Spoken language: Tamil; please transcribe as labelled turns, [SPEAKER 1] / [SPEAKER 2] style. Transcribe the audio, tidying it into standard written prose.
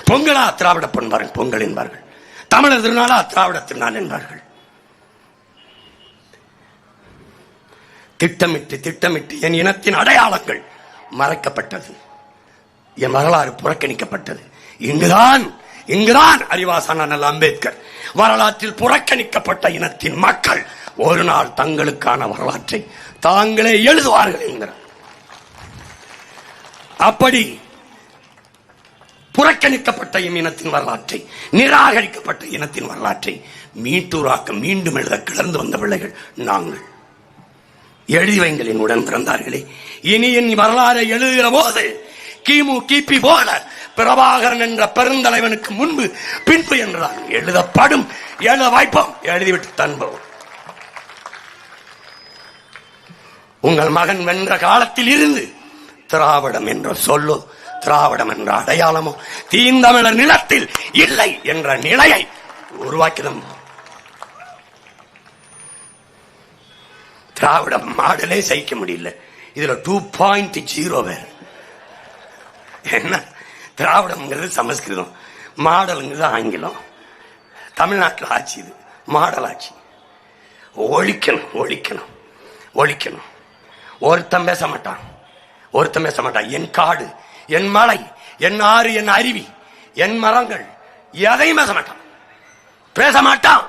[SPEAKER 1] பொங்கலா திராவிட பண்பார்கள் பொங்கல் என்பார்கள், தமிழர் திருநாளா திராவிட திருநாள் என்பார்கள். திட்டமிட்டு திட்டமிட்டு என் இனத்தின் அடையாளங்கள் மறைக்கப்பட்டது, என் வரலாறு புறக்கணிக்கப்பட்டது. இங்குதான் அறிவாசான அண்ணல் அம்பேத்கர் வரலாற்றில் புறக்கணிக்கப்பட்ட இனத்தின் மக்கள் ஒரு நாள் தங்களுக்கான வரலாற்றை தாங்களே எழுதுவார்கள் என்கிறார். அப்படி புறக்கணிக்கப்பட்ட இனத்தின் வரலாற்றை, நிராகரிக்கப்பட்ட இனத்தின் வரலாற்றை மீட்டூராக்க மீண்டும் எழுத கிளர்ந்து வந்த பிள்ளைகள் நாங்கள். எழுதி வைங்களின் உடன் பிறந்தார்களே, இனி என் வரலாறை எழுதுகிற போது கிமு கிபி போல பிரபாகரன் என்ற பெருந்தலைவனுக்கு முன்பு பின்பு என்றால் எழுதப்படும், எழுத வாய்ப்போம், எழுதிவிட்டு தன்போம். உங்கள் மகன் வென்ற காலத்தில் இருந்து திராவிடம் என்ற சொல்லோ, திராவிடம் என்ற அடையாளமோ தீந்தமிழர் நிலத்தில் இல்லை என்ற நிலையை உருவாக்கினோம். திராவிடம் மாடலே சகிக்க முடியல, இதுல 2.0 வேற. என்ன திராவிடம்ங்கிறது சமஸ்கிருதம், மாடலுங்கிறது ஆங்கிலம். தமிழ்நாட்டில் ஆட்சி இது மாடல் ஆட்சி. ஒழிக்கணும் ஒழிக்கணும் ஒழிக்கணும். ஒருத்தன் பேச மாட்டான். என் காடு, என் மலை, என் ஆறு, என் அருவி, என் மரங்கள் எதையும் பேச மாட்டான்.